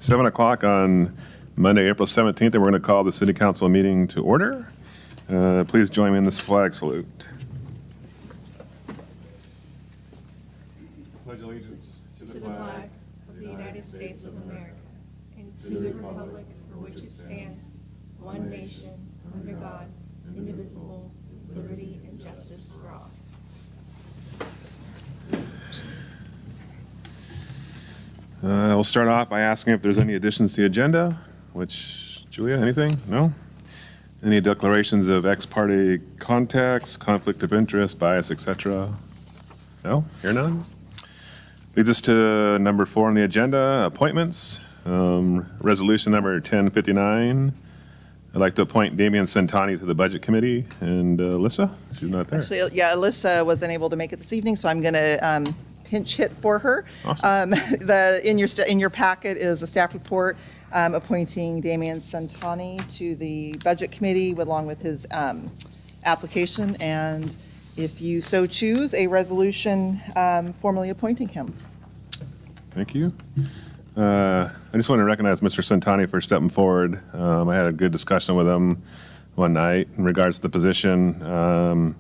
Seven o'clock on Monday, April 17th, and we're going to call the City Council meeting to order. Please join me in this flag salute. Pledge allegiance to the flag of the United States of America and to the republic for which it stands, one nation, under God, indivisible, with liberty and justice for all. We'll start off by asking if there's any additions to the agenda, which, Julia, anything? No? Any declarations of ex parte contacts, conflict of interest, bias, etc.? No? Hear none? Leads us to number 4 on the agenda, appointments. Resolution number 1059. I'd like to appoint Damian Santani to the Budget Committee. And Alyssa, she's not there. Actually, yeah, Alyssa wasn't able to make it this evening, so I'm going to pinch hit for her. Awesome. In your packet is a staff report appointing Damian Santani to the Budget Committee along with his application, and if you so choose, a resolution formally appointing him. Thank you. I just want to recognize Mr. Santani for stepping forward. I had a good discussion with him one night in regards to the position.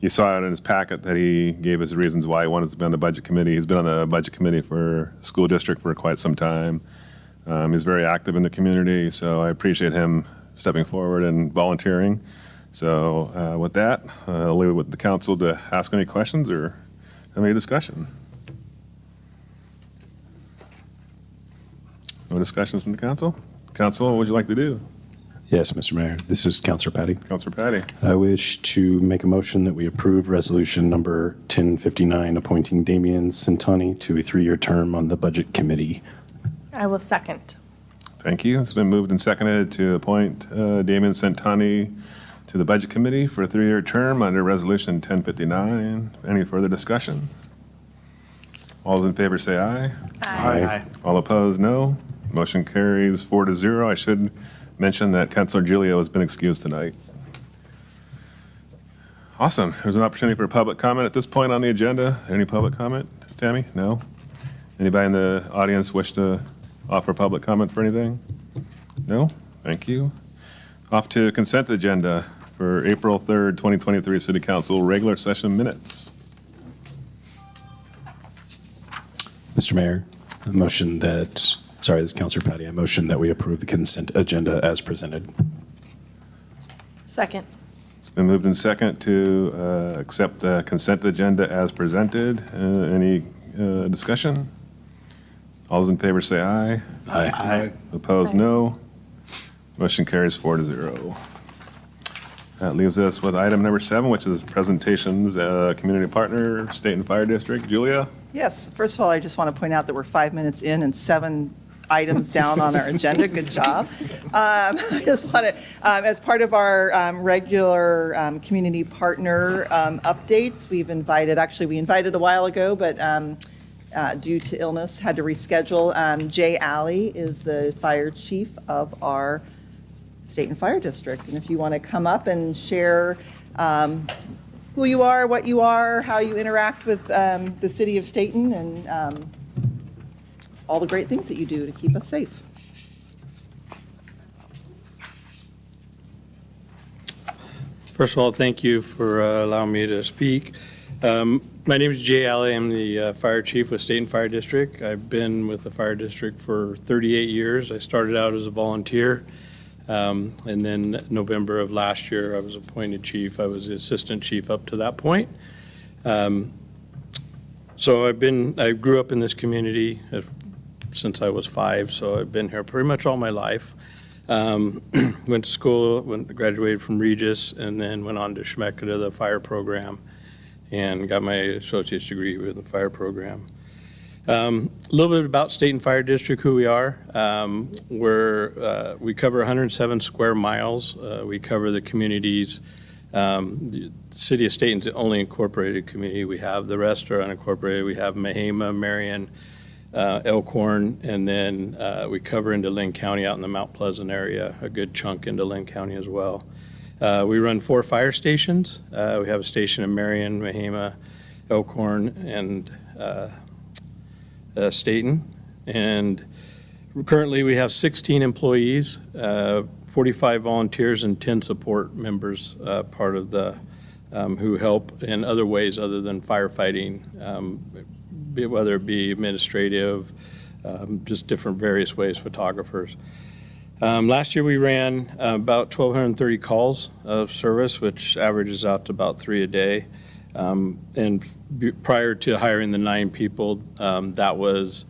You saw it in his packet that he gave his reasons why he wanted to be on the Budget Committee. He's been on the Budget Committee for school district for quite some time. He's very active in the community, so I appreciate him stepping forward and volunteering. So with that, I'll leave it with the council to ask any questions or have any discussion. No discussions from the council? Council, what would you like to do? Yes, Mr. Mayor. This is Councilor Patty. Councilor Patty. I wish to make a motion that we approve resolution number 1059, appointing Damian Santani to a 3-year term on the Budget Committee. I will second. Thank you. It's been moved and seconded to appoint Damian Santani to the Budget Committee for a 3-year term under Resolution 1059. Any further discussion? All those in favor say aye. Aye. All opposed, no. Motion carries 4-0. I should mention that Councilor Giglio has been excused tonight. Awesome. There's an opportunity for public comment at this point on the agenda. Any public comment, Tammy? No? Anybody in the audience wish to offer public comment for anything? No? Thank you. Off to consent agenda for April 3rd, 2023 City Council regular session minutes. Mr. Mayor, this is Councilor Patty. I motion that we approve the consent agenda as presented. Second. It's been moved and second to accept the consent agenda as presented. Any discussion? All those in favor say aye. Aye. Opposed, Aye. no. Motion carries 4-0. That leaves us with item number 7, which is presentations, community partner, Stayton Fire District. Julia? Yes, first of all, I just want to point out that we're 5 minutes in and 7 items down on our agenda. Good job. I just want to, as part of our regular community partner updates, we invited a while ago, but due to illness, had to reschedule. Jay Alley is the fire chief of our Stayton Fire District. And if you want to come up and share who you are, what you are, how you interact with the city of Stayton, and all the great things that you do to keep us safe. First of all, thank you for allowing me to speak. My name is Jay Alley. I'm the fire chief with Stayton Fire District. I've been with the fire district for 38 years. I started out as a volunteer, and then November of last year, I was appointed chief. I was the assistant chief up to that point. So I grew up in this community since I was 5, so I've been here pretty much all my life. Went to school, graduated from Regis, and then went on to Schmecker to the fire program and got my associate's degree with the fire program. A little bit about Stayton Fire District, who we are. We cover 107 square miles. We cover the communities. The city of Stayton's the only incorporated community we have. The rest are unincorporated. We have Mahama, Marion, Elkhorn, and then we cover into Lynn County out in the Mount Pleasant area, a good chunk into Lynn County as well. We run 4 fire stations. We have a station in Marion, Mahama, Elkhorn, and Stayton. And currently, we have 16 employees, 45 volunteers, and 10 support members, part of the who help in other ways other than firefighting, whether it be administrative, just different various ways, photographers. Last year we ran about 1,230 calls of service, which averages out to about 3 a day. And prior to hiring the 9 people, that was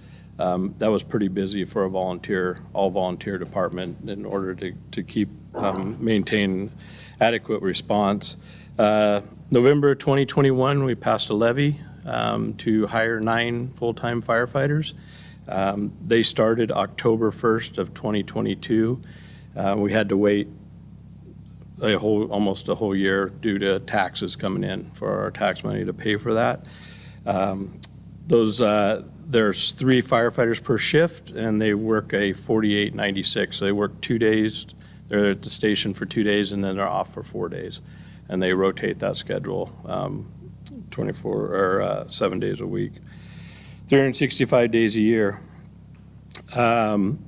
pretty busy for all volunteer department in order to keep maintain adequate response. November 2021, we passed a levy to hire 9 full-time firefighters. They started October 1st of 2022. We had to wait almost a whole year due to taxes coming in for our tax money to pay for that. There's 3 firefighters per shift, and they work a 48-96. So they work 2 days. They're at the station for 2 days, and then they're off for 4 days. And they rotate that schedule 7 days a week, 365 days a year. One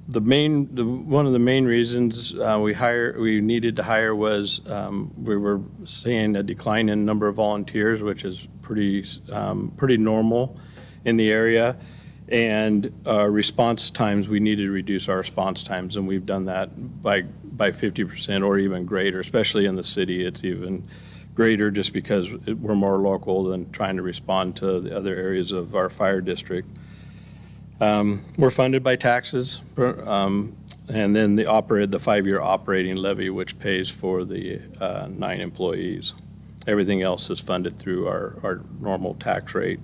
of the main reasons we needed to hire was we were seeing a decline in number of volunteers, which is pretty normal in the area. And response times, we needed to reduce our response times, and we've done that by 50% or even greater, especially in the city. It's even greater just because we're more local than trying to respond to the other areas of our fire district. We're funded by taxes, and then the 5-year operating levy, which pays for the 9 employees. Everything else is funded through our normal tax rate.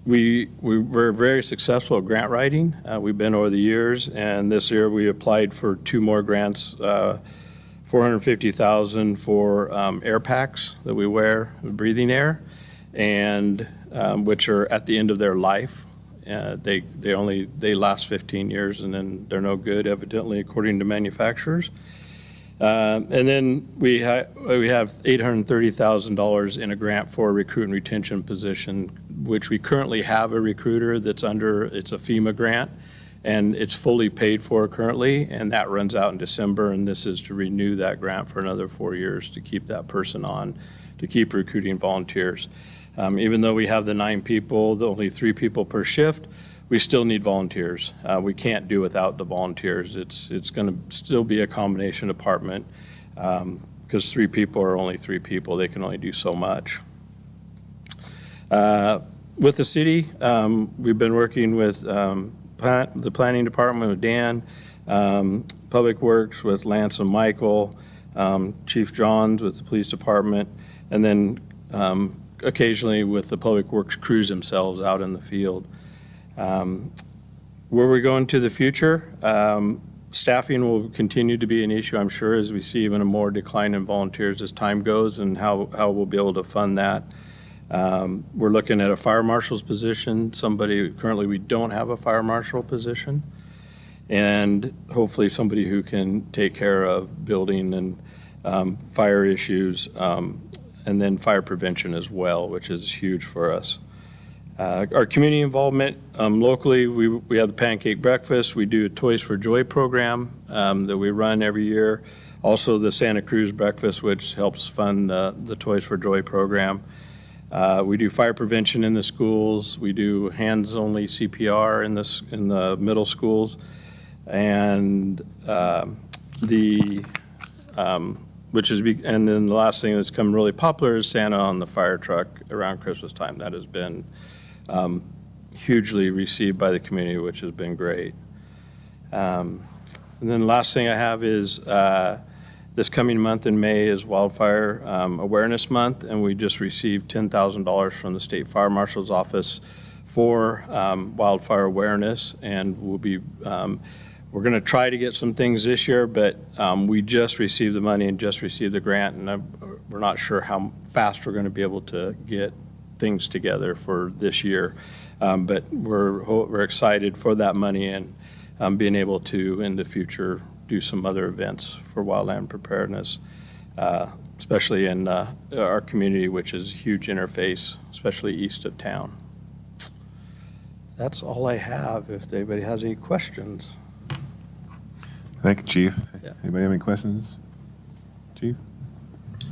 We were very successful at grant writing. We've been over the years, and this year we applied for 2 more grants, $450,000 for air packs that we wear, breathing air, and which are at the end of their life. They last 15 years, and then they're no good, evidently, according to manufacturers. And then we have $830,000 in a grant for a recruit and retention position, which we currently have a recruiter it's a FEMA grant, and it's fully paid for currently, and that runs out in December, and this is to renew that grant for another 4 years to keep that person on, to keep recruiting volunteers. Even though we have the 9 people, only 3 people per shift, we still need volunteers. We can't do without the volunteers. It's going to still be a combination department because 3 people are only 3 people. They can only do so much. With the city, we've been working with the planning department with Dan, Public Works with Lance and Michael, Chief Johns with the police department, and then occasionally with the Public Works crews themselves out in the field. Where we're going to the future, staffing will continue to be an issue, I'm sure, as we see even a more decline in volunteers as time goes, and how we'll be able to fund that. We're looking at a fire marshal's position. Currently we don't have a fire marshal position, and hopefully somebody who can take care of building and fire issues, and then fire prevention as well, which is huge for us. Our community involvement, locally, we have the pancake breakfast. We do a Toys for Joy program that we run every year. Also the Santa Cruz breakfast, which helps fund the Toys for Joy program. We do fire prevention in the schools. We do hands-only CPR in the middle schools, and and then the last thing that's come really popular is Santa on the fire truck around Christmas time. That has been hugely received by the community, which has been great. And then the last thing I have is this coming month in May is Wildfire Awareness Month, and we just received $10,000 from the State Fire Marshal's Office for wildfire awareness, and we're going to try to get some things this year, but we just received the money and just received the grant, and we're not sure how fast we're going to be able to get things together for this year. But we're excited for that money and being able to, in the future, do some other events for wildland preparedness. especially in our community, which is a huge interface, especially east of town. That's all I have. If anybody has any questions. Thank you, Chief. Yeah. Anybody have any questions? Chief?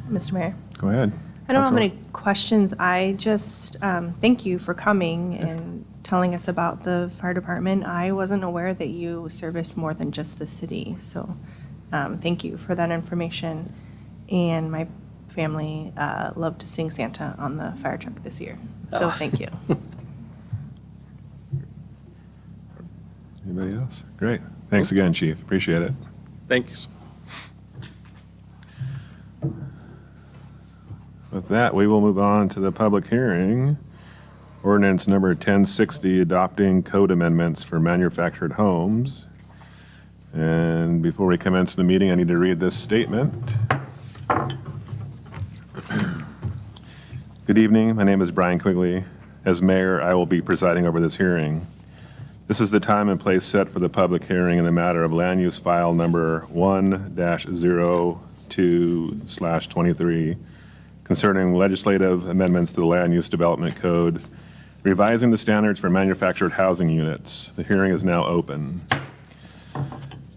Mr. Mayor, Go ahead. I don't have Councilor. any questions. I just thank you for coming and telling us about the fire department. I wasn't aware that you service more than just the city, so thank you for that information. And my family loved to sing Santa on the fire truck this year, so thank you. Anybody else? Great. Thanks again, Chief. Appreciate it. Thank you. With that, we will move on to the public hearing. Ordinance number 1060, adopting code amendments for manufactured homes. And before we commence the meeting, I need to read this statement. Good evening. My name is Brian Quigley. As mayor, I will be presiding over this hearing. This is the time and place set for the public hearing in the matter of land use file number 1-02/23 concerning legislative amendments to the Land Use Development Code, revising the standards for manufactured housing units. The hearing is now open.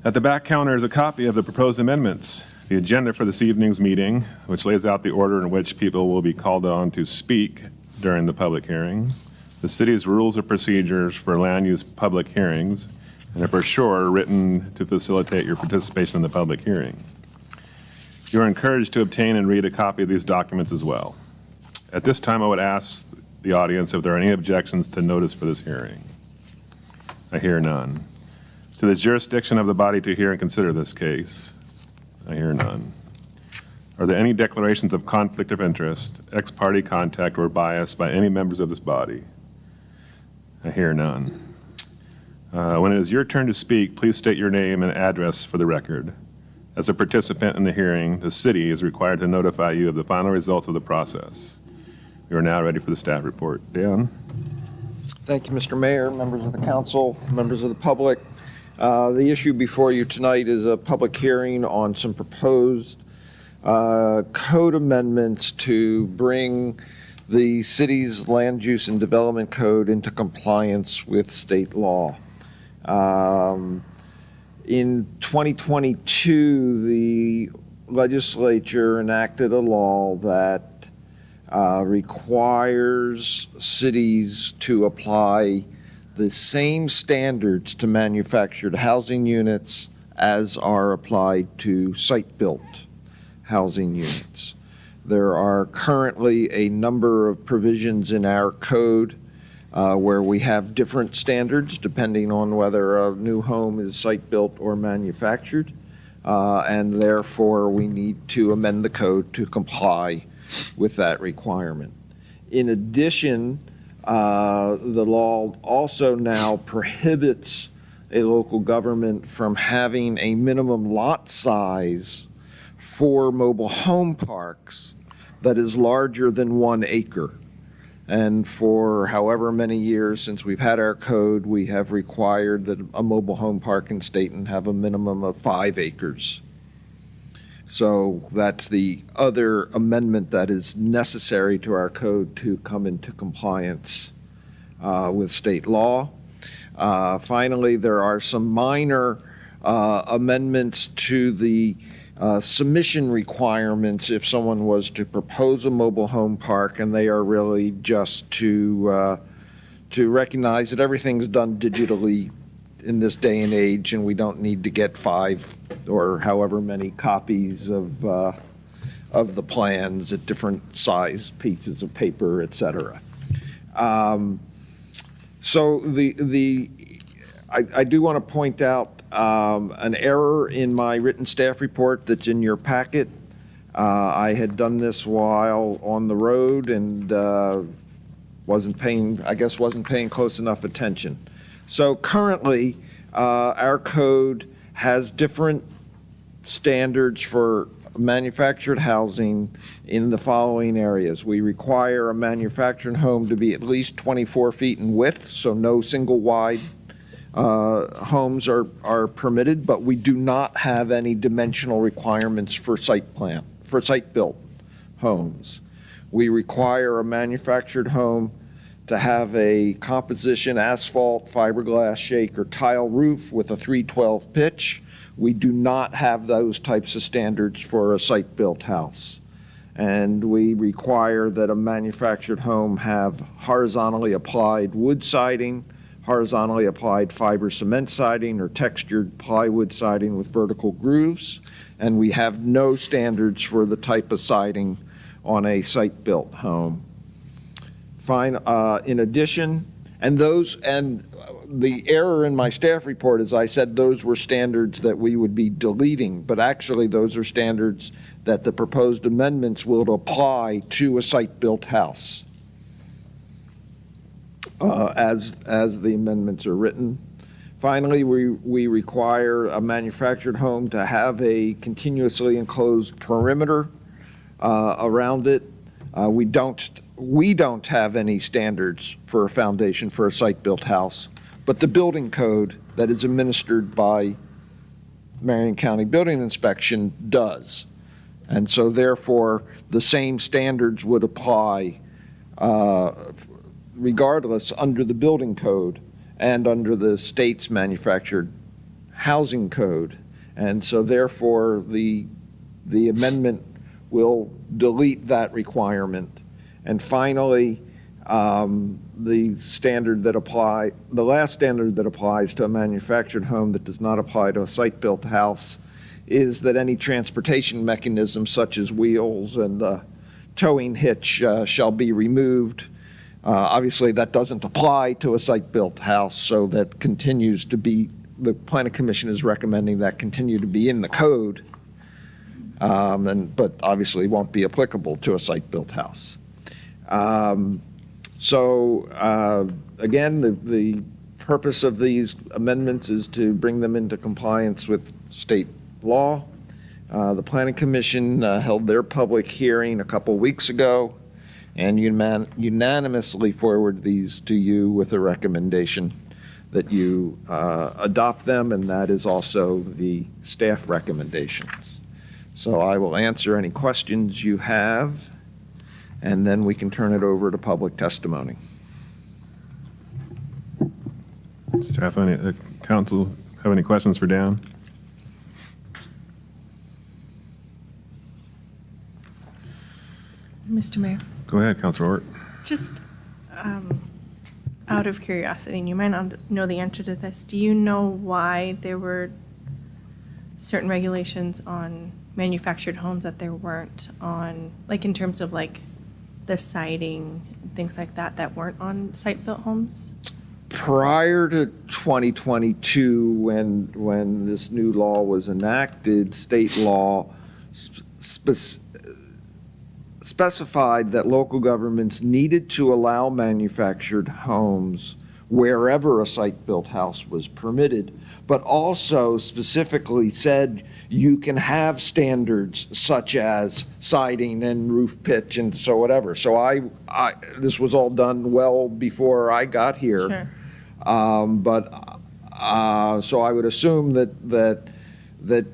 At the back counter is a copy of the proposed amendments, the agenda for this evening's meeting, which lays out the order in which people will be called on to speak during the public hearing, the city's rules of procedures for land use public hearings, and a brochure written to facilitate your participation in the public hearing. You are encouraged to obtain and read a copy of these documents as well. At this time, I would ask the audience if there are any objections to notice for this hearing. I hear none. To the jurisdiction of the body to hear and consider this case. I hear none. Are there any declarations of conflict of interest, ex parte contact, or bias by any members of this body? I hear none. When it is your turn to speak, please state your name and address for the record. As a participant in the hearing, the city is required to notify you of the final results of the process. We are now ready for the staff report. Dan? Thank you, Mr. Mayor, members of the council, members of the public. The issue before you tonight is a public hearing on some proposed code amendments to bring the city's land use and development code into compliance with state law. In 2022, the legislature enacted a law that requires cities to apply the same standards to manufactured housing units as are applied to site-built housing units. There are currently a number of provisions in our code where we have different standards depending on whether a new home is site-built or manufactured, and therefore we need to amend the code to comply with that requirement. In addition, the law also now prohibits a local government from having a minimum lot size for mobile home parks that is larger than 1 acre. And for however many years since we've had our code, we have required that a mobile home park in Stayton have a minimum of 5 acres. So that's the other amendment that is necessary to our code to come into compliance with state law. Finally, there are some minor amendments to the submission requirements if someone was to propose a mobile home park, and they are really just to recognize that everything's done digitally in this day and age, and we don't need to get 5 or however many copies of the plans at different size pieces of paper, et cetera. So I do want to point out an error in my written staff report that's in your packet. I had done this while on the road and wasn't paying close enough attention. So currently, our code has different standards for manufactured housing in the following areas. We require a manufactured home to be at least 24 feet in width, so no single wide homes are permitted, but we do not have any dimensional requirements for for site-built homes. We require a manufactured home to have a composition asphalt, fiberglass, shake, or tile roof with a 312 pitch. We do not have those types of standards for a site-built house. And we require that a manufactured home have horizontally applied wood siding, horizontally applied fiber cement siding, or textured plywood siding with vertical grooves. And we have no standards for the type of siding on a site-built home. In addition, and the error in my staff report is I said those were standards that we would be deleting, but actually those are standards that the proposed amendments will apply to a site-built house as the amendments are written. Finally, we require a manufactured home to have a continuously enclosed perimeter around it. We don't have any standards for a foundation for a site-built house, but the building code that is administered by Marion County Building Inspection does. And so therefore, the same standards would apply regardless under the building code and under the state's manufactured housing code. And so therefore, the amendment will delete that requirement. And finally, the last standard that applies to a manufactured home that does not apply to a site-built house is that any transportation mechanism such as wheels and towing hitch shall be removed. Obviously, that doesn't apply to a site-built house, so that continues to be, the Planning Commission is recommending that continue to be in the code, but obviously won't be applicable to a site-built house. Again, the purpose of these amendments is to bring them into compliance with state law. The Planning Commission held their public hearing a couple weeks ago and unanimously forwarded these to you with a recommendation that you adopt them, and that is also the staff recommendations. So I will answer any questions you have, and then we can turn it over to public testimony. Staff, council have any questions for Dan? Mr. Mayor, Go ahead, Councilor Ort. just out of curiosity, and you might not know the answer to this, do you know why there were certain regulations on manufactured homes that there weren't on, like in terms of like the siding, things like that, that weren't on site-built homes? Prior to 2022, when this new law was enacted, state law specified that local governments needed to allow manufactured homes wherever a site-built house was permitted, but also specifically said you can have standards such as siding and roof pitch and so whatever. So this was all done well before I got here. Sure. So I would assume that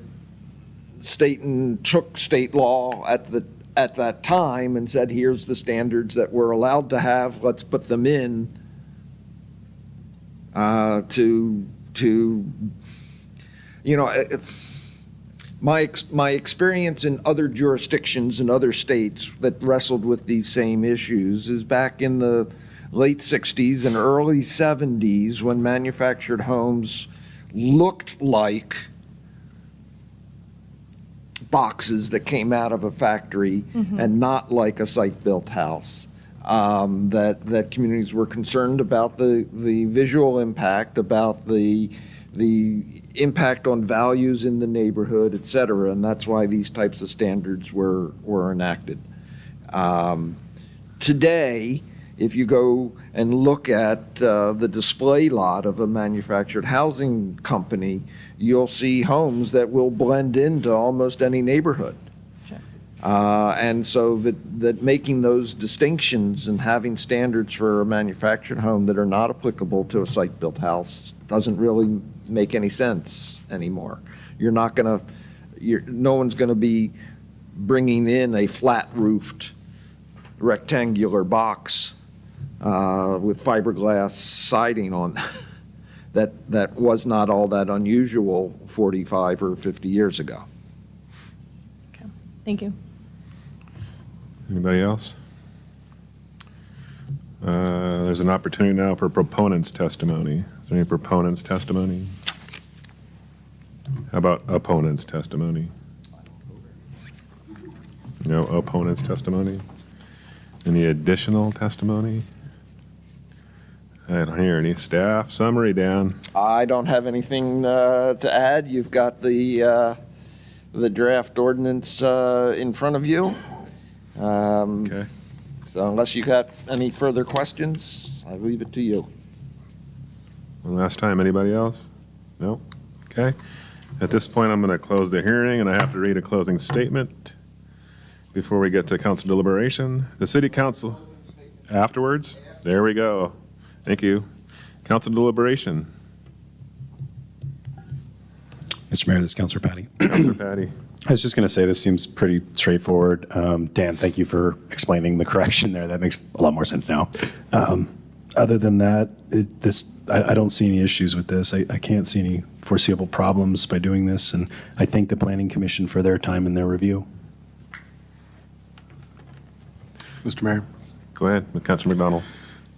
Stayton took state law at that time and said, here's the standards that we're allowed to have, let's put them in my experience in other jurisdictions in other states that wrestled with these same issues is back in the late 60s and early 70s when manufactured homes looked like boxes that came out of a factory and not like a site-built house. That communities were concerned about the visual impact, about the impact on values in the neighborhood, et cetera, and that's why these types of standards were enacted. Today, if you go and look at the display lot of a manufactured housing company, you'll see homes that will blend into almost any neighborhood. Sure. And so that making those distinctions and having standards for a manufactured home that are not applicable to a site-built house doesn't really make any sense anymore. No one's going to be bringing in a flat-roofed rectangular box with fiberglass siding on that was not all that unusual 45 or 50 years ago. Thank you. Anybody else? There's an opportunity now for proponents' testimony. Is there any proponents' testimony? How about opponents' testimony? No opponents' testimony? Any additional testimony? I don't hear any. Staff summary, Dan. I don't have anything to add. You've got the draft ordinance in front of you. Okay. So unless you got any further questions, I leave it to you. One last time, anybody else? No? Okay. At this point, I'm going to close the hearing, and I have to read a closing statement before we get to council deliberation. The city council, afterwards? There we go. Thank you. Council deliberation. Mr. Mayor, this is Councilor Patty. Councilor Patty. I was just going to say this seems pretty straightforward. Dan, thank you for explaining the correction there. That makes a lot more sense now. Other than that, I don't see any issues with this. I can't see any foreseeable problems by doing this, and I thank the Planning Commission for their time and their review. Mr. Mayor. Go ahead, Councilor McDonald.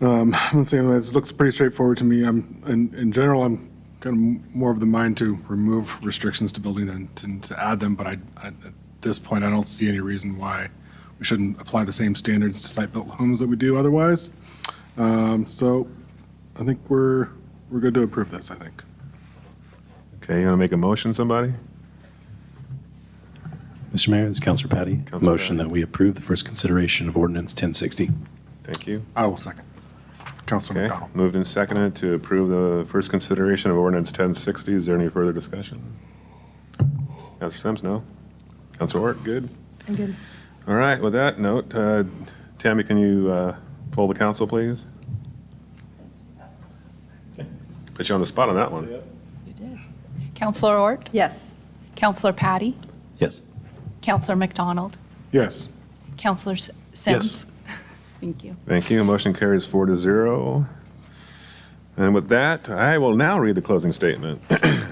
I'm going to say this looks pretty straightforward to me. In general, I'm kind of more of the mind to remove restrictions to building than to add them, but at this point, I don't see any reason why we shouldn't apply the same standards to site-built homes that we do otherwise. So I think we're good to approve this, I think. Okay, you want to make a motion, somebody? Mr. Mayor, this is Councilor Patty. Councilor Motion Patty. that we approve the first consideration of Ordinance 1060. Thank you. I will second. Councilor Okay, McDonald. moved and seconded to approve the first consideration of ordinance 1060. Is there any further discussion? Councilor Sims, no? Councilor Ort, good? I'm good. All right, with that note, Tammy, can you poll the council, please? Put you on the spot on that one. You did. Counselor Ort? Yes. Counselor Patty? Yes. Counselor McDonald? Yes. Counselor Sims? Thank you. Thank you. Motion carries 4-0. And with that, I will now read the closing statement. The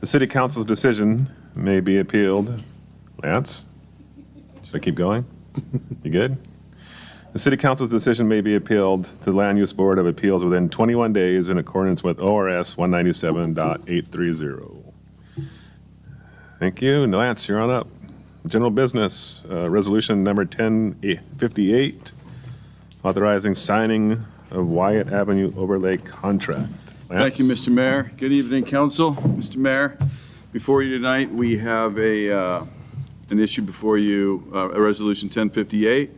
city council's decision may be appealed. Lance? Should I keep going? You good? The city council's decision may be appealed to the Land Use Board of Appeals within 21 days in accordance with ORS 197.830. Thank you. Lance, you're on up. General business, resolution number 1058, authorizing signing of Wyatt Avenue overlay contract. Thank you, Lance? Mr. Mayor. Good evening, council. Mr. Mayor, before you tonight, we have an issue before you, a resolution 1058.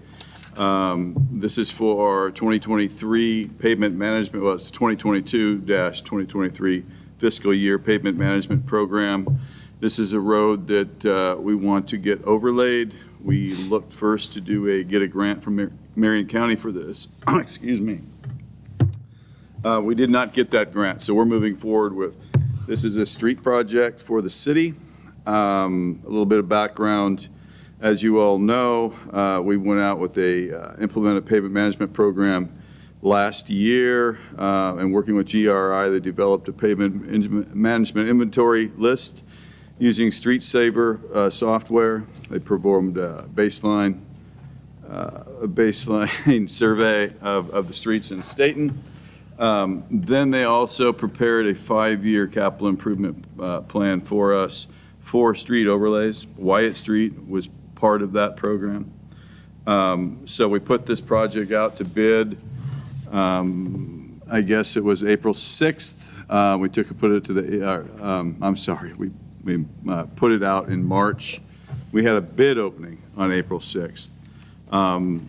This is for 2023 pavement management, well, it's the 2022-2023 fiscal year pavement management program. This is a road that we want to get overlaid. We looked first to get a grant from Marion County for this. Excuse me. We did not get that grant, so we're moving forward with, this is a street project for the city. A little bit of background. As you all know, we went out with a implemented pavement management program last year, and working with GRI, they developed a pavement management inventory list using Street Saver software. They performed a baseline survey of the streets in Stayton. Then they also prepared a 5-year capital improvement plan for us for street overlays. Wyatt Street was part of that program. So we put this project out to bid. I guess it was April 6th. We put it to the, I'm sorry, we put it out in March. We had a bid opening on April 6th. And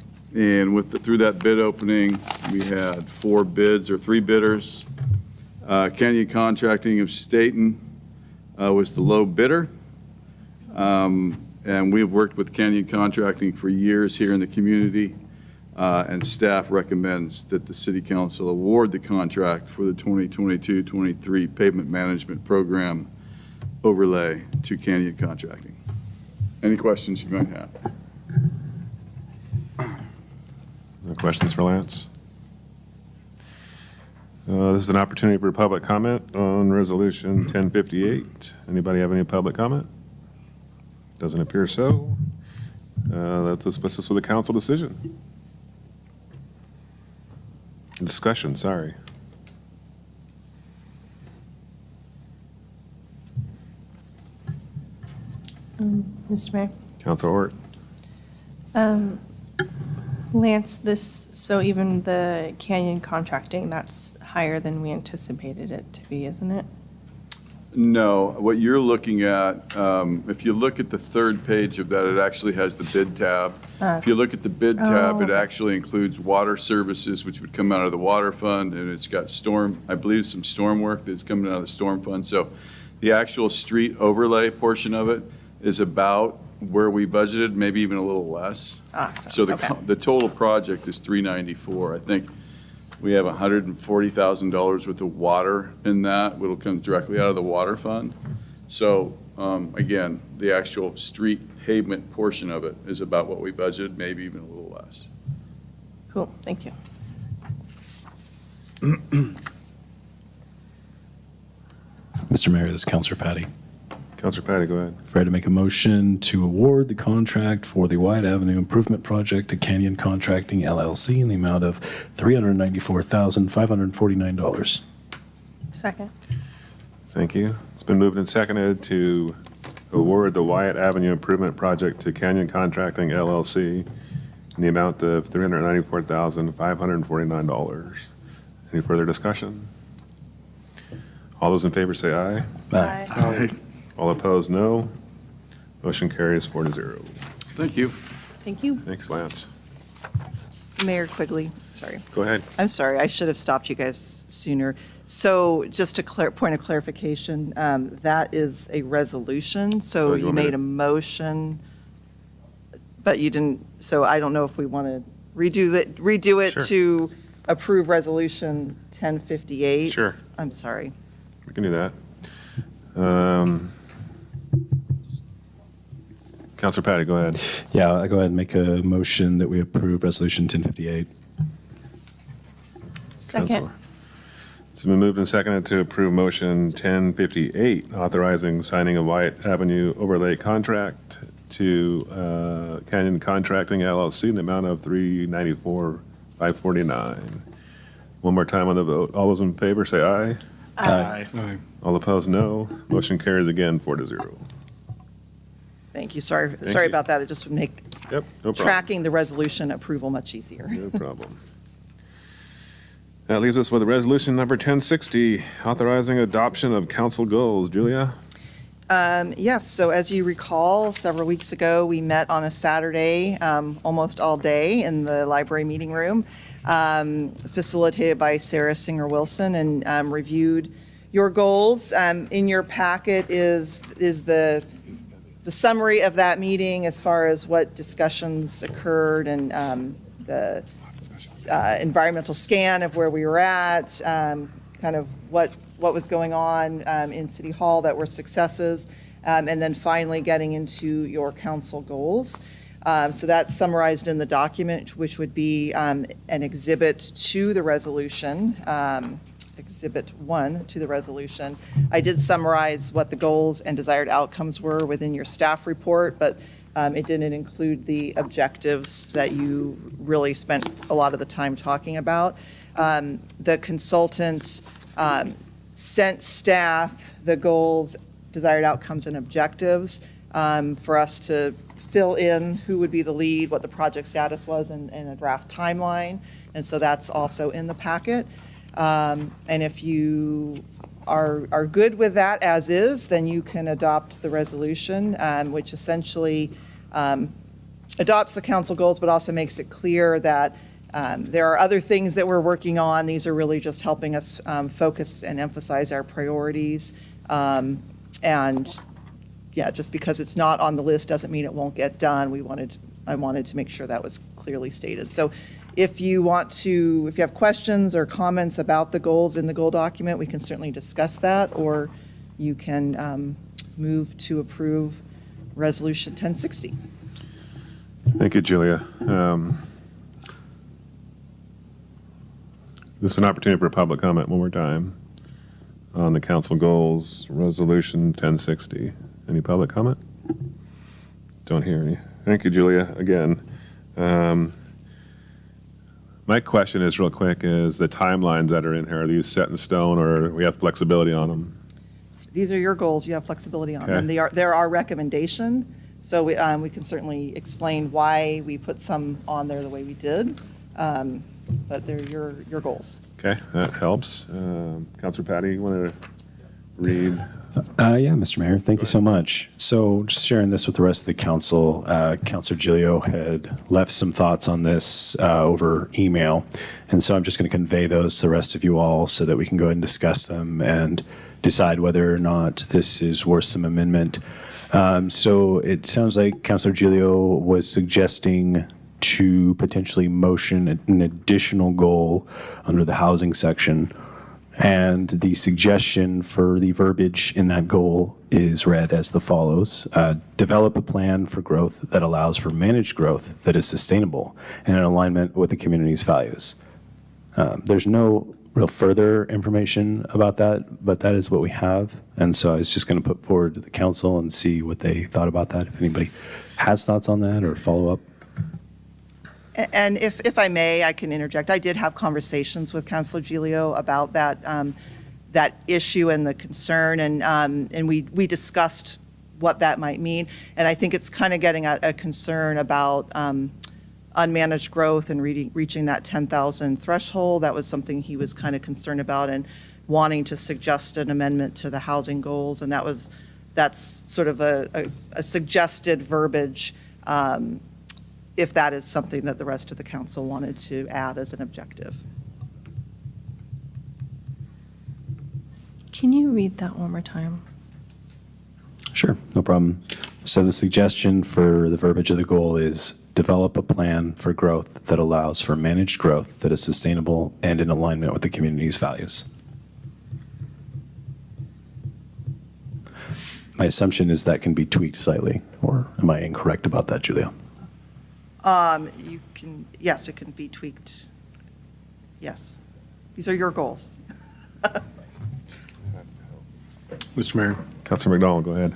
through that bid opening, we had 4 bids or 3 bidders. Canyon Contracting of Stayton was the low bidder. And we've worked with Canyon Contracting for years here in the community. And staff recommends that the City Council award the contract for the 2022-23 pavement management program overlay to Canyon Contracting. Any questions you might have? No questions for Lance? This is an opportunity for public comment on Resolution 1058. Anybody have any public comment? Doesn't appear so. Let's discuss this with a council decision. Discussion, sorry. Mr. Mayor. Council Ort. Lance, so even the canyon contracting, that's higher than we anticipated it to be, isn't it? No, what you're looking at, if you look at the third page of that, it actually has the bid tab. If you look at the bid tab, it okay. actually includes water services, which would come out of the water fund, and it's got I believe some storm work that's coming out of the storm fund. So the actual street overlay portion of it is about where we budgeted, maybe even a little less. Awesome. So Okay. the total project is 394. I think we have $140,000 worth of water in that, which will come directly out of the water fund. So, again, the actual street pavement portion of it is about what we budgeted, maybe even a little less. Cool, thank you. Mr. Mayor, this is Counselor Patty. Counselor Patty, go ahead. Ready to make a motion to award the contract for the Wyatt Avenue Improvement Project to Canyon Contracting LLC in the amount of $394,549. Second. Thank you. It's been moved and seconded to award the Wyatt Avenue Improvement Project to Canyon Contracting LLC in the amount of $394,549. Any further discussion? All those in favor say aye. Aye. All opposed, no. Motion carries 4-0. Thank you. Thank you. Thanks, Lance. Mayor Quigley, sorry. Go ahead. I'm sorry, I should have stopped you guys sooner. So just a point of clarification, that is a resolution, So so you you want me made to- a motion, but you didn't, so I don't know if we want to redo it Sure. to approve Resolution 1058. Sure. I'm sorry. We can do that. Counselor Patty, go ahead. Yeah, I go ahead and make a motion that we approve Resolution 1058. Second. Counselor. It's been moved and seconded to approve motion 1058, authorizing signing a Wyatt Avenue overlay contract to Canyon Contracting LLC in the amount of $394,549. One more time on the vote. All those in favor say aye. Aye. All opposed, no. Motion carries again 4-0. Thank you, sorry you. about that. It just would make Yep, no problem. tracking the resolution approval much easier. No problem. That leaves us with resolution number 1060, authorizing adoption of council goals. Julia? Yes, so as you recall, several weeks ago, we met on a Saturday, almost all day in the library meeting room, facilitated by Sarah Singer-Wilson, and reviewed your goals. In your packet is the summary of that meeting as far as what discussions occurred and the environmental scan of where we were at, kind of what was going on in City Hall that were successes, and then finally getting into your council goals. So that's summarized in the document, which would be an exhibit to the resolution, Exhibit 1 to the resolution. I did summarize what the goals and desired outcomes were within your staff report, but it didn't include the objectives that you really spent a lot of the time talking about. The consultant sent staff the goals, desired outcomes, and objectives for us to fill in who would be the lead, what the project status was, and a draft timeline. And so that's also in the packet. And if you are good with that as is, then you can adopt the resolution, which essentially adopts the council goals, but also makes it clear that there are other things that we're working on. These are really just helping us focus and emphasize our priorities. And yeah, just because it's not on the list doesn't mean it won't get done. I wanted to make sure that was clearly stated. So if you have questions or comments about the goals in the goal document, we can certainly discuss that, or you can move to approve Resolution 1060. Thank you, Julia. This is an opportunity for public comment one more time on the council goals, Resolution 1060. Any public comment? Don't hear any. Thank you, Julia, again. My question is, real quick, is the timelines that are in here, are these set in stone, or we have flexibility on them? These are your goals. You have flexibility on Okay. them. They're our recommendation, so we can certainly explain why we put some on there the way we did, but they're your goals. Okay, that helps. Councilor Patty, you want to read? Yeah, Mr. Mayor, thank you so much. So just sharing this with the rest of the council, Councilor Giglio had left some thoughts on this over email. And so I'm just going to convey those to the rest of you all so that we can go ahead and discuss them and decide whether or not this is worth some amendment. So it sounds like Councilor Giglio was suggesting to potentially motion an additional goal under the housing section. And the suggestion for the verbiage in that goal is read as the follows. Develop a plan for growth that allows for managed growth that is sustainable and in alignment with the community's values. There's no real further information about that, but that is what we have. And so I was just going to put forward to the council and see what they thought about that. If anybody has thoughts on that or follow up. And if I may, I can interject. I did have conversations with Councilor Giglio about that, that issue and the concern, and we discussed what that might mean. And I think it's kind of getting at a concern about unmanaged growth and reaching that 10,000 threshold. That was something he was kind of concerned about and wanting to suggest an amendment to the housing goals. And that's sort of a suggested verbiage, if that is something that the rest of the council wanted to add as an objective. Can you read that one more time? Sure, no problem. So the suggestion for the verbiage of the goal is develop a plan for growth that allows for managed growth that is sustainable and in alignment with the community's values. My assumption is that can be tweaked slightly, or am I incorrect about that, Julia? You can, yes, it can be tweaked. Yes. These are your goals. Mr. Mayor, Councilor McDonald, go ahead.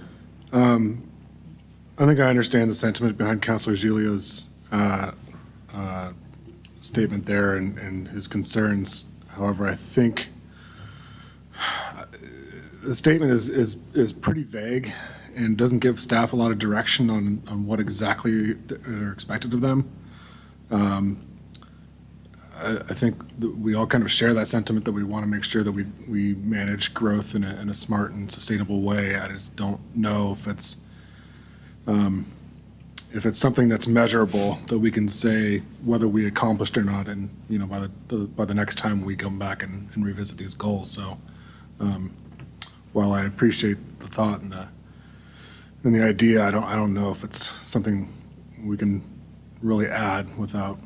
I think I understand the sentiment behind Councilor Giglio's statement there and his concerns. However, I think the statement is pretty vague and doesn't give staff a lot of direction on what exactly are expected of them. I think that we all kind of share that sentiment that we want to make sure that we manage growth in a smart and sustainable way. I just don't know if it's something that's measurable that we can say whether we accomplished or not, and by the next time we come back and revisit these goals. So while I appreciate the thought and the idea, I don't know if it's something we can really add without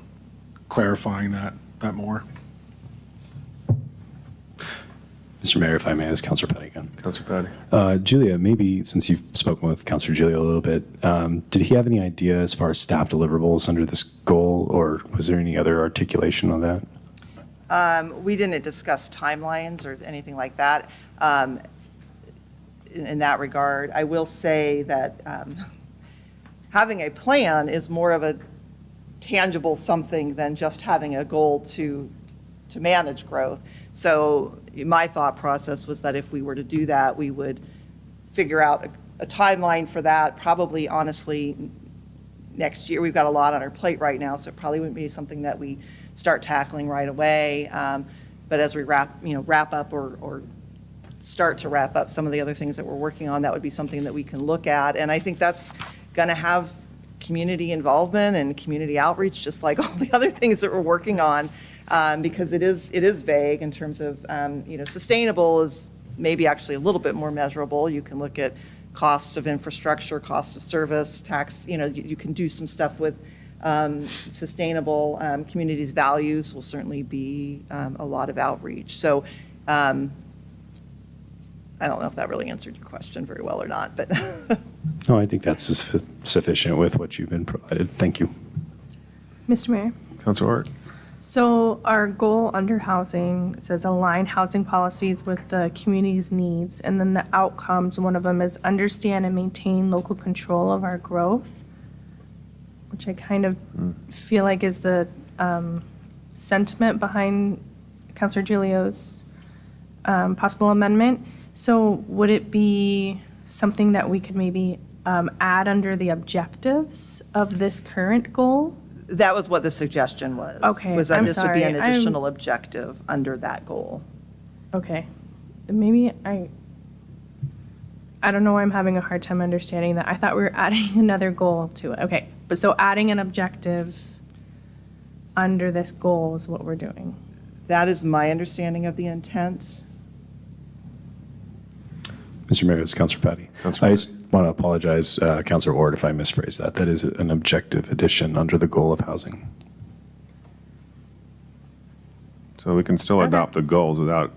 clarifying that more. Mr. Mayor, if I may, as Councilor Petty again. Councilor Patty. Julia, maybe since you've spoken with Councilor Julia a little bit, did he have any idea as far as staff deliverables under this goal, or was there any other articulation on that? We didn't discuss timelines or anything like that. In that regard, I will say that having a plan is more of a tangible something than just having a goal to manage growth. So my thought process was that if we were to do that, we would figure out a timeline for that, probably honestly next year. We've got a lot on our plate right now, so it probably wouldn't be something that we start tackling right away. But as we wrap up or start to wrap up some of the other things that we're working on, that would be something that we can look at. And I think that's going to have community involvement and community outreach, just like all the other things that we're working on, because it is vague in terms of, sustainable is maybe actually a little bit more measurable. You can look at costs of infrastructure, cost of service, tax, you can do some stuff with sustainable communities' values will certainly be a lot of outreach. So I don't know if that really answered your question very well or not, but No, I think that's sufficient with what you've been provided. Thank you. Mr. Mayor, Counselor Ort? so our goal under housing says align housing policies with the community's needs, and then the outcomes, one of them is understand and maintain local control of our growth, which I kind of feel like is the sentiment behind Councilor Giglio's possible amendment. So would it be something that we could maybe add under the objectives of this current goal? That was what the suggestion was. Okay, Was that I'm this would be an sorry. additional objective under that goal. Okay, then maybe I don't know why I'm having a hard time understanding that. I thought we were adding another goal to it. Okay, but so adding an objective under this goal is what we're doing. That is my understanding of the intent. Mr. Mayor, it's Councilor Patty. Councilor I just want to apologize, Councilor Ord, if I misphrased that. That is an objective addition under the goal of housing. So we can still adopt the goals without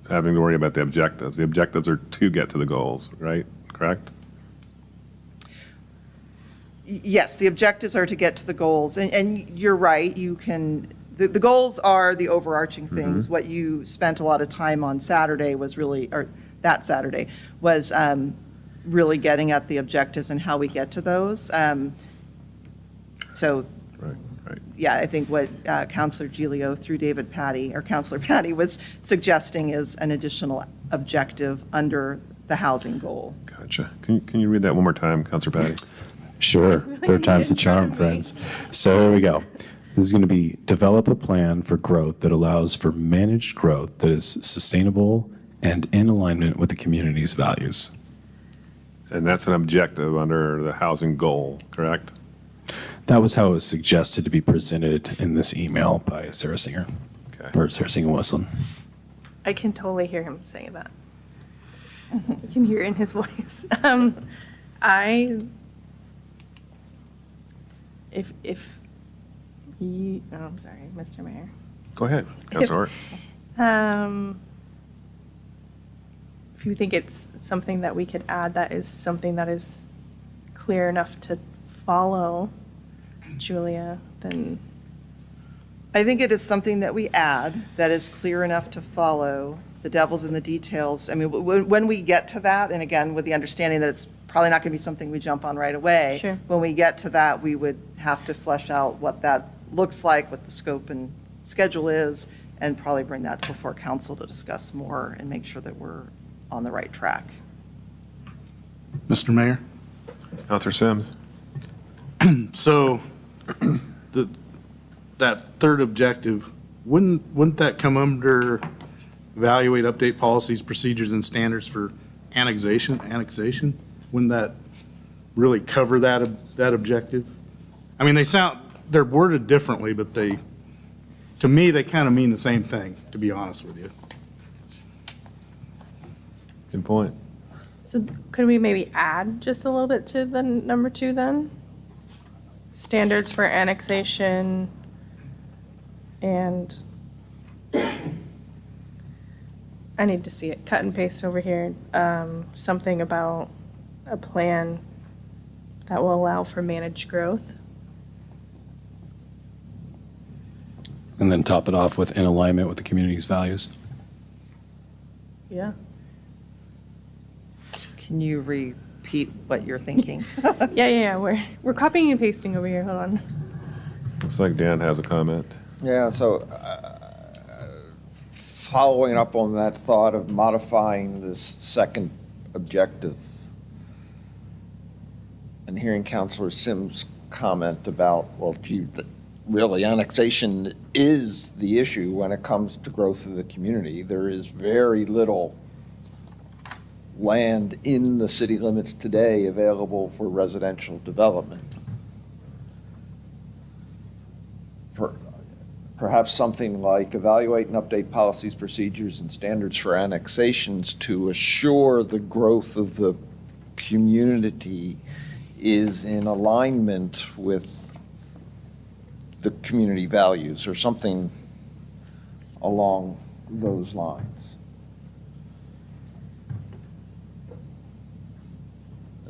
having to worry about the objectives. The objectives are to get to the goals, right? Correct? Yes, the objectives are to get to the goals, and you're right, you can, the goals are the overarching things. What you spent a lot of time on Saturday was really, or that Saturday, was really getting at the objectives and how we get to those. So, Right. yeah, I think what Councilor Giglio through David Patty, or Councilor Patty was suggesting is an additional objective under the housing goal. Gotcha. Can you read that one more time, Counselor Patty? Sure. Third time's the charm, friends. So here we go. This is going to be develop a plan for growth that allows for managed growth that is sustainable and in alignment with the community's values. And that's an objective under the housing goal, correct? That was how it was suggested to be presented in this email by Sarah Singer, Okay. or Sarah Singer Wilson. I can totally hear him say that. You can hear it in his voice. If you, oh, I'm sorry, Mr. Mayor. Go ahead, Counselor Ort. If you think it's something that we could add, that is something that is clear enough to follow, Julia, then, I think it is something that we add that is clear enough to follow. The devil's in the details. I mean, when we get to that, and again, with the understanding that it's probably not going to be something we jump on right away. Sure. When we get to that, we would have to flesh out what that looks like, what the scope and schedule is, and probably bring that before council to discuss more and make sure that we're on the right track. Mr. Mayor, Counselor Sims. so that third objective, wouldn't that come under evaluate, update policies, procedures, and standards for annexation? Wouldn't that really cover that objective? I mean, they're worded differently, but to me, they kind of mean the same thing, to be honest with you. Good point. so could we maybe add just a little bit to the number 2 then? Standards for annexation and I need to see it, cut and paste over here, something about a plan that will allow for managed growth. And then top it off with in alignment with the community's values. Yeah. Can you repeat what you're thinking? Yeah, we're copying and pasting over here, hold on. Looks like Dan has a comment. Yeah, so following up on that thought of modifying this second objective and hearing Councilor Sims' comment about, well, gee, really annexation is the issue when it comes to growth of the community. There is very little land in the city limits today available for residential development. Perhaps something like evaluate and update policies, procedures, and standards for annexations to assure the growth of the community is in alignment with the community values, or something along those lines.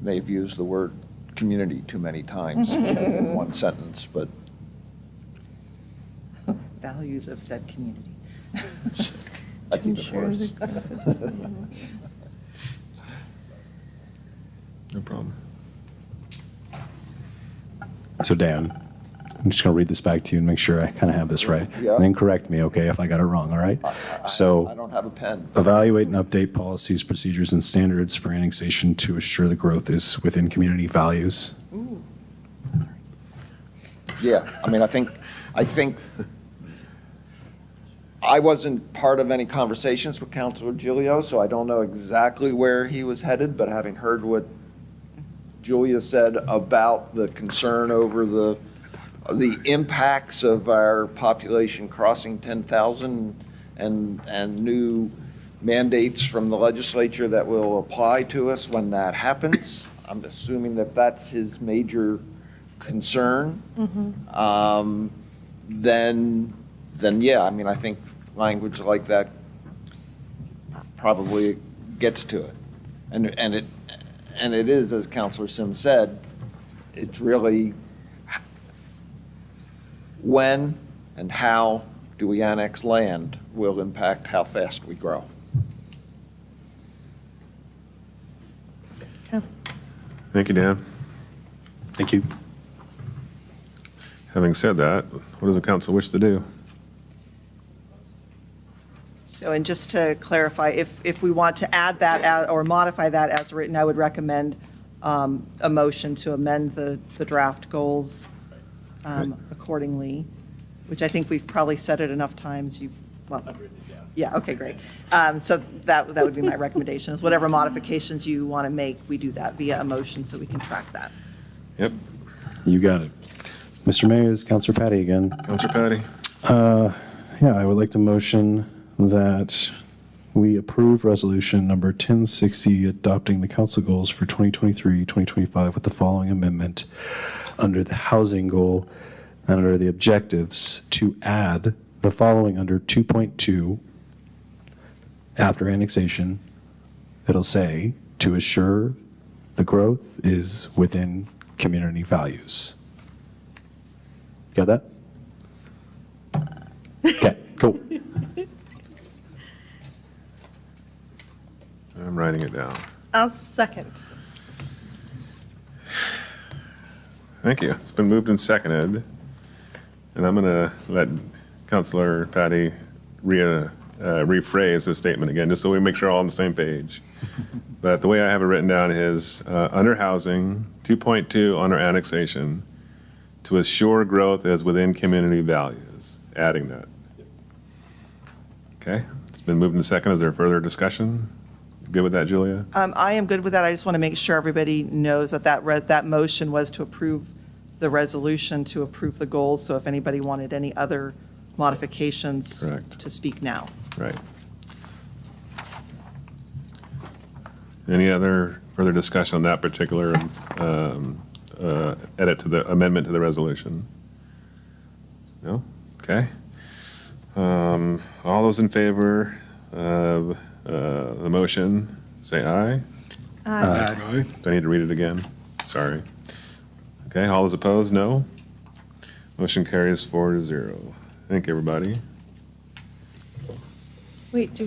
may have used the word community too many times in one sentence, but Values of said community. that's even worse. No problem. So Dan, I'm just going to read this back to you and make sure I kind of have this right. Yeah. And then correct me, okay, if I got it wrong, all right? I So don't have a pen. evaluate and update policies, procedures, and standards for annexation to assure the growth is within community values. Yeah, I mean, I think I wasn't part of any conversations with Councilor Gilio, so I don't know exactly where he was headed, but having heard what Julia said about the concern over the impacts of our population crossing 10,000 and new mandates from the legislature that will apply to us when that happens, I'm assuming that that's his major concern. Then yeah, I mean, I think language like that probably gets to it. And it is, as Councilor Sims said, it's really when and how do we annex land will impact how fast we grow. Thank you, Dan. Thank you. Having said that, what does the council wish to do? So, and just to clarify, if we want to add that or modify that as written, I would recommend a motion to amend the draft goals accordingly, which I think we've probably said it enough times. Yeah, okay, great. So that would be my recommendation, is whatever modifications you want to make, we do that via a motion so we can track that. Yep. You got it. Mr. Mayor, this is Councilor Patty again. Councilor Patty? Yeah, I would like to motion that we approve resolution number 1060 adopting the council goals for 2023-2025 with the following amendment under the housing goal and under the objectives to add the following under 2.2 after annexation. It'll say to assure the growth is within community values. Got that? Okay, cool. I'm writing it down. I'll second. Thank you. It's been moved and seconded. And I'm going to let Councilor Patty rephrase his statement again, just so we make sure we're all on the same page. But the way I have it written down is under housing, 2.2 under annexation, to assure growth is within community values, adding that. Okay, it's been moved and seconded. Is there further discussion? Good with that, Julia? I am good with that. I just want to make sure everybody knows that that motion was to approve the resolution, to approve the goals. So if anybody wanted any other modifications, Correct. to speak now. Right. Any other further discussion on that particular edit to the amendment to the resolution? No? Okay. All those in favor of the motion, say aye. Aye. Do I need to read it again? Sorry. Okay, all those opposed, no? Motion carries 4-0. Thank you, everybody. Wait,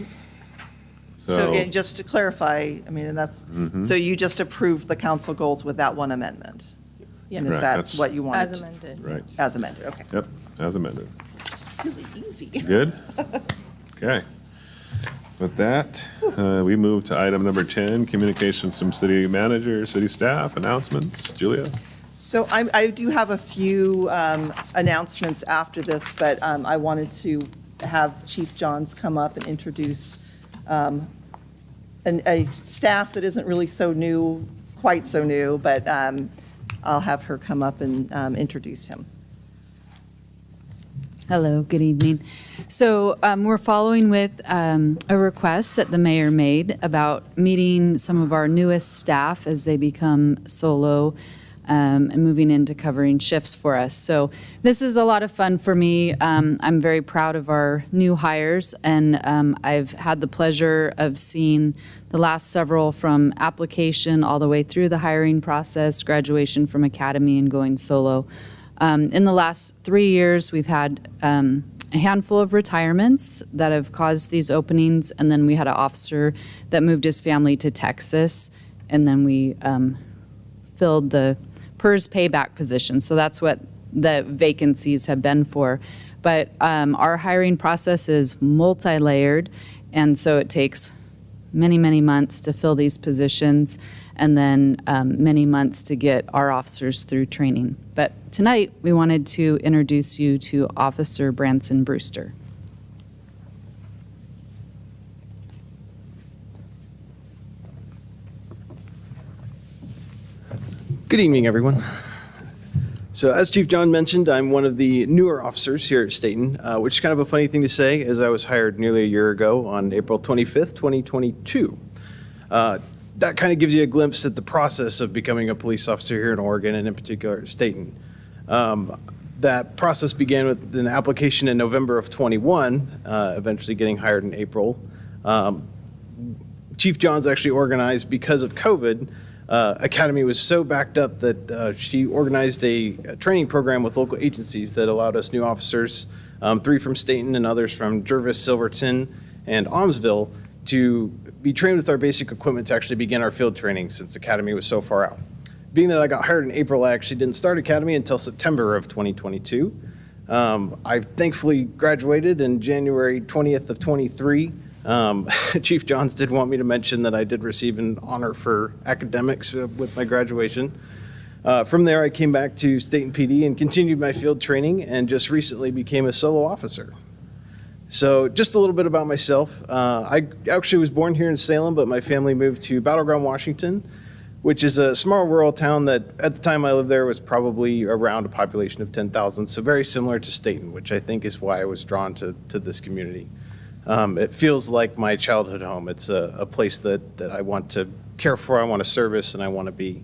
So yeah, just to clarify, I mean, and that's, so you just approved the council goals with that one amendment? And is Correct, that that's- what you wanted? as to- amended. Right, As amended, okay. yep, as amended. Just really easy. Good? Okay. With that, we move to item number 10, communications from city manager, city staff, announcements. Julia? So I do have a few announcements after this, but I wanted to have Chief Johns come up and introduce a staff that isn't really so new, quite so new, but I'll have her come up and introduce him. Hello, good evening. So we're following with a request that the mayor made about meeting some of our newest staff as they become solo and moving into covering shifts for us. So this is a lot of fun for me. I'm very proud of our new hires, and I've had the pleasure of seeing the last several from application all the way through the hiring process, graduation from academy, and going solo. In the last 3 years, we've had a handful of retirements that have caused these openings, and then we had an officer that moved his family to Texas, and then we filled the PERS payback position. So that's what the vacancies have been for. But our hiring process is multi-layered, and so it takes many, many months to fill these positions, and then many months to get our officers through training. But tonight, we wanted to introduce you to Officer Branson Brewster. Good evening, everyone. So as Chief John mentioned, I'm one of the newer officers here at Stayton, which is kind of a funny thing to say, as I was hired nearly a year ago on April 25th, 2022. That kind of gives you a glimpse at the process of becoming a police officer here in Oregon, and in particular at Stayton. That process began with an application in November of 21, eventually getting hired in April. Chief John's actually organized, because of COVID, Academy was so backed up that she organized a training program with local agencies that allowed us new officers, 3 from Stayton and others from Jervis, Silverton, and Almsville, to be trained with our basic equipment to actually begin our field training, since Academy was so far out. Being that I got hired in April, I actually didn't start Academy until September of 2022. I thankfully graduated in January 20th of 23. Chief Johns did want me to mention that I did receive an honor for academics with my graduation. From there, I came back to Stayton PD and continued my field training, and just recently became a solo officer. So just a little bit about myself. I actually was born here in Salem, but my family moved to Battleground, Washington, which is a small rural town that at the time I lived there was probably around a population of 10,000. So very similar to Stayton, which I think is why I was drawn to this community. It feels like my childhood home. It's a place that I want to care for, I want to service, and I want to be.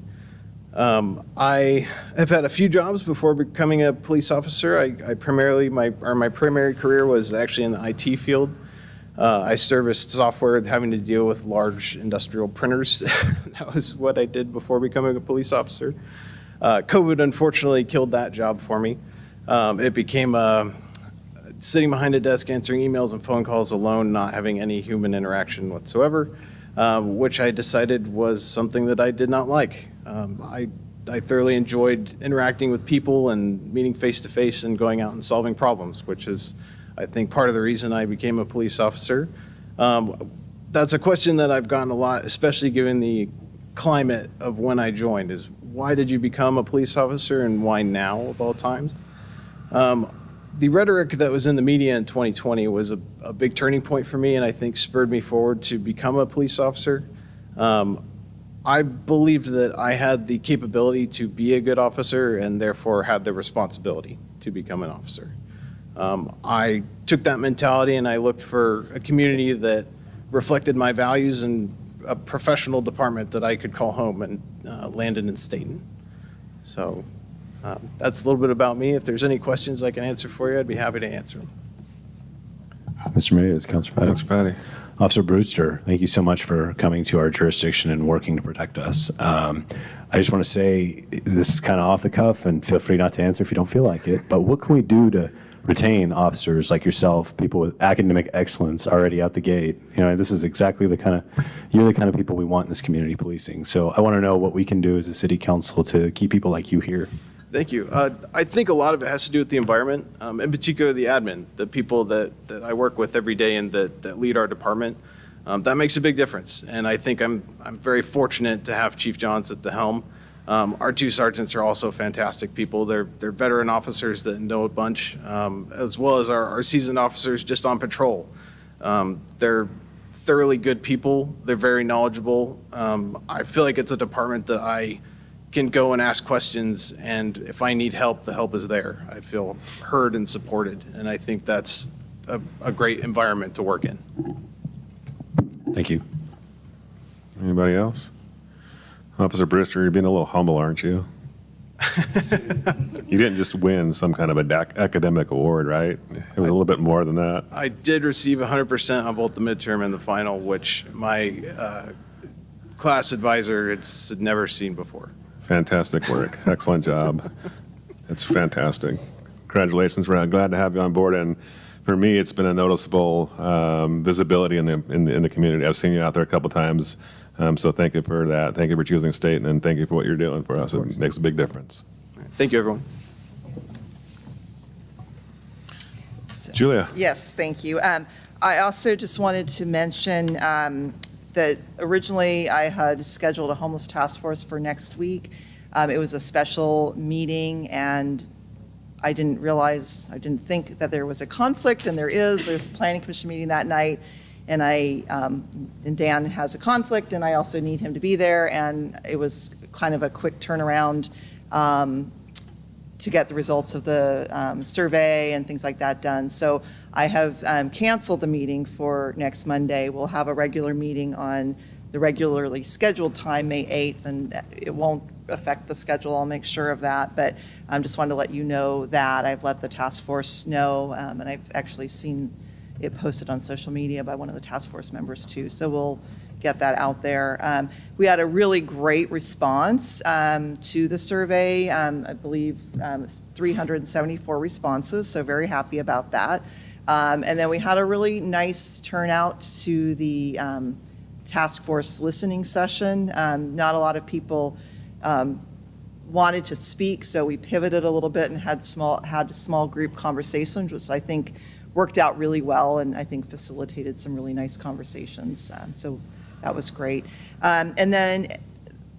I have had a few jobs before becoming a police officer. I primarily, my primary career was actually in the IT field. I serviced software having to deal with large industrial printers. That was what I did before becoming a police officer. COVID unfortunately killed that job for me. It became sitting behind a desk answering emails and phone calls alone, not having any human interaction whatsoever, which I decided was something that I did not like. I thoroughly enjoyed interacting with people and meeting face to face and going out and solving problems, which is, I think, part of the reason I became a police officer. That's a question that I've gotten a lot, especially given the climate of when I joined, is why did you become a police officer and why now of all times? The rhetoric that was in the media in 2020 was a big turning point for me, and I think spurred me forward to become a police officer. I believed that I had the capability to be a good officer and therefore had the responsibility to become an officer. I took that mentality and I looked for a community that reflected my values and a professional department that I could call home, and landed in Stayton. So that's a little bit about me. If there's any questions I can answer for you, I'd be happy to answer them. Mr. Mayor, it's Councilor Patty. Thanks, Patty. Officer Brewster, thank you so much for coming to our jurisdiction and working to protect us. I just want to say, this is kind of off the cuff, and feel free not to answer if you don't feel like it, but what can we do to retain officers like yourself, people with academic excellence already out the gate? You know, this is exactly you're the kind of people we want in this community policing. So I want to know what we can do as a city council to keep people like you here. Thank you. I think a lot of it has to do with the environment, in particular the admin, the people that I work with every day and that lead our department. That makes a big difference, and I think I'm very fortunate to have Chief Johns at the helm. Our 2 sergeants are also fantastic people. They're veteran officers that know a bunch, as well as our seasoned officers just on patrol. They're thoroughly good people. They're very knowledgeable. I feel like it's a department that I can go and ask questions, and if I need help, the help is there. I feel heard and supported, and I think that's a great environment to work in. Thank you. Anybody else? Officer Brewster, you're being a little humble, aren't you? You didn't just win some kind of a academic award, right? It was a little bit more than that. I did receive 100% on both the midterm and the final, which my class advisor had never seen before. Fantastic work. Excellent job. It's fantastic. Congratulations. We're glad to have you on board. And for me, it's been a noticeable visibility in the community. I've seen you out there a couple times. So thank you for that. Thank you for choosing Stayton, and thank you for what you're doing for us. It makes a big difference. Thank you, everyone. Julia. Yes, thank you. I also just wanted to mention that originally I had scheduled a homeless task force for next week. It was a special meeting, and I didn't think that there was a conflict, and there's a planning commission meeting that night, and and Dan has a conflict, and I also need him to be there, and it was kind of a quick turnaround to get the results of the survey and things like that done. So I have canceled the meeting for next Monday. We'll have a regular meeting on the regularly scheduled time, May 8th, and it won't affect the schedule. I'll make sure of that, but I just wanted to let you know that. I've let the task force know, and I've actually seen it posted on social media by one of the task force members too, so we'll get that out there. We had a really great response to the survey. I believe 374 responses, so very happy about that. And then we had a really nice turnout to the task force listening session. Not a lot of people wanted to speak, so we pivoted a little bit and had small group conversations, which I think worked out really well, and I think facilitated some really nice conversations. So that was great. And then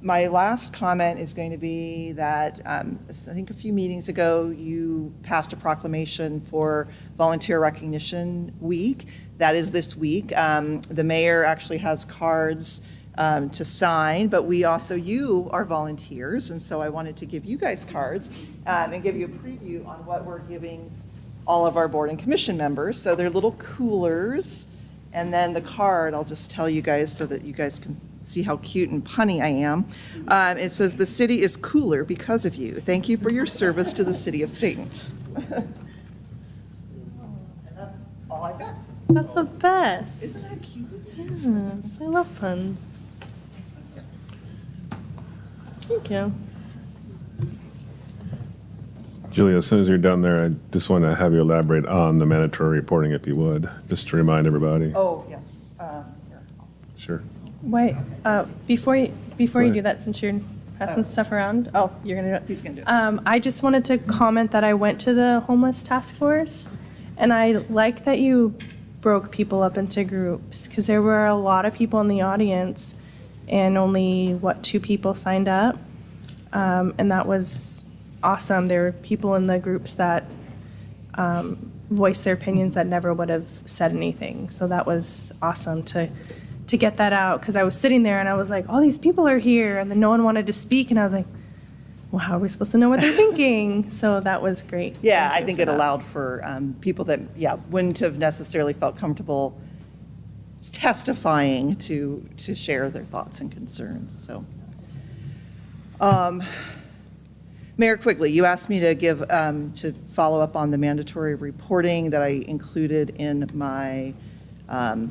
my last comment is going to be that I think a few meetings ago, you passed a proclamation for Volunteer Recognition Week. That is this week. The mayor actually has cards to sign, but you are volunteers, and so I wanted to give you guys cards and give you a preview on what we're giving all of our board and commission members. So they're little coolers, and then the card, I'll just tell you guys so that you guys can see how cute and punny I am. It says, "The city is cooler because of you. Thank you for your service to the city of Stayton." And that's all I got. That's the best. Isn't that cute? Yes, I love puns. Thank you. Julia, as soon as you're done there, I just want to have you elaborate on the mandatory reporting, if you would, just to remind everybody. Oh, yes. Here. Sure. Wait, before you ahead. do that, since you're passing stuff around, you're gonna do it. He's gonna do it. I just wanted to comment that I went to the homeless task force, and I like that you broke people up into groups, because there were a lot of people in the audience, and only, 2 people signed up, and that was awesome. There were people in the groups that voiced their opinions that never would have said anything, so that was awesome to get that out, because I was sitting there and I was like, all these people are here, and then no one wanted to speak, and I was like, well, how are we supposed to know what they're thinking? So that was great. Yeah, Thank I you think for it that. allowed for people that, wouldn't have necessarily felt comfortable testifying to share their thoughts and concerns, so. Mayor Quigley, you asked me to to follow up on the mandatory reporting that I included in my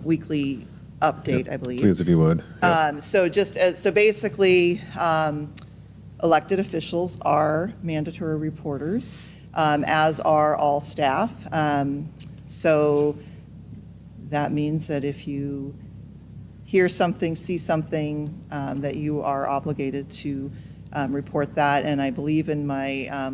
weekly update, I believe. Please, if you would. Yeah. So basically, elected officials are mandatory reporters, as are all staff. So that means that if you hear something, see something, that you are obligated to report that. And I believe in my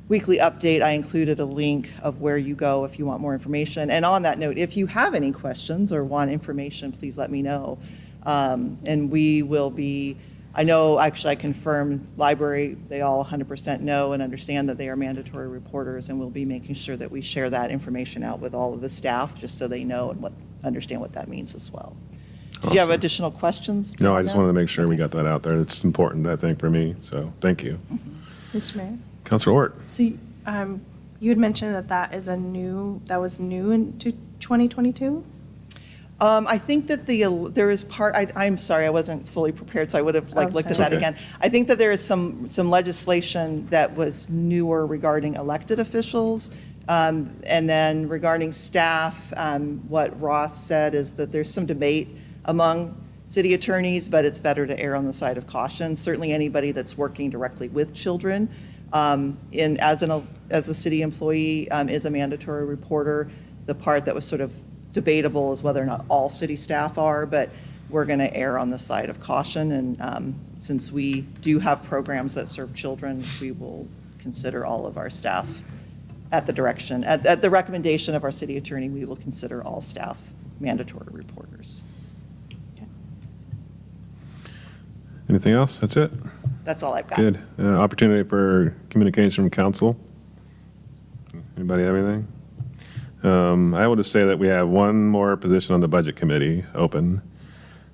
weekly update, I included a link of where you go if you want more information. And on that note, if you have any questions or want information, please let me know. And we will be, I know, actually I confirmed library, they all 100% know and understand that they are mandatory reporters, and we'll be making sure that we share that information out with all of the staff, just so they know and understand what that means as well. Do you have Awesome. additional questions? No, I beyond just that? wanted to make sure we Okay. got that out there. It's important, I think, for me, so thank you. Mr. Mayor? Councilor Ort. So you had mentioned that was new into 2022? I think that there is I'm sorry, I wasn't fully prepared, so I would have Oh, looked at sorry. that Okay. again. I think that there is some legislation that was newer regarding elected officials. And then regarding staff, what Ross said is that there's some debate among city attorneys, but it's better to err on the side of caution. Certainly anybody that's working directly with children, as a city employee, is a mandatory reporter. The part that was sort of debatable is whether or not all city staff are, but we're going to err on the side of caution. And since we do have programs that serve children, we will consider all of our staff at the recommendation of our city attorney, we will consider all staff mandatory reporters. Anything else? That's it? That's all I've got. Good. Opportunity for communication from council. Anybody have anything? I will just say that we have one more position on the budget committee open.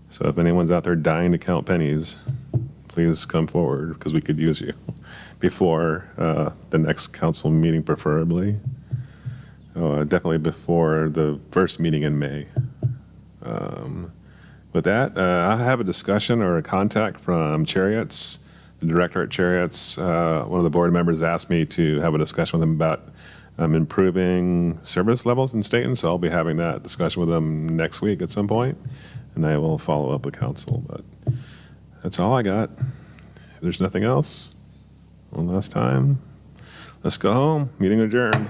So if anyone's out there dying to count pennies, please come forward because we could use you before the next council meeting, preferably. Definitely before the first meeting in May. With that, I have a discussion or a contact from Chariots, the director at Chariots. One of the board members asked me to have a discussion with him about improving service levels in Stayton, so I'll be having that discussion with them next week at some point, and I will follow up with council. But that's all I got. If there's nothing else, one last time, let's go home. Meeting adjourned.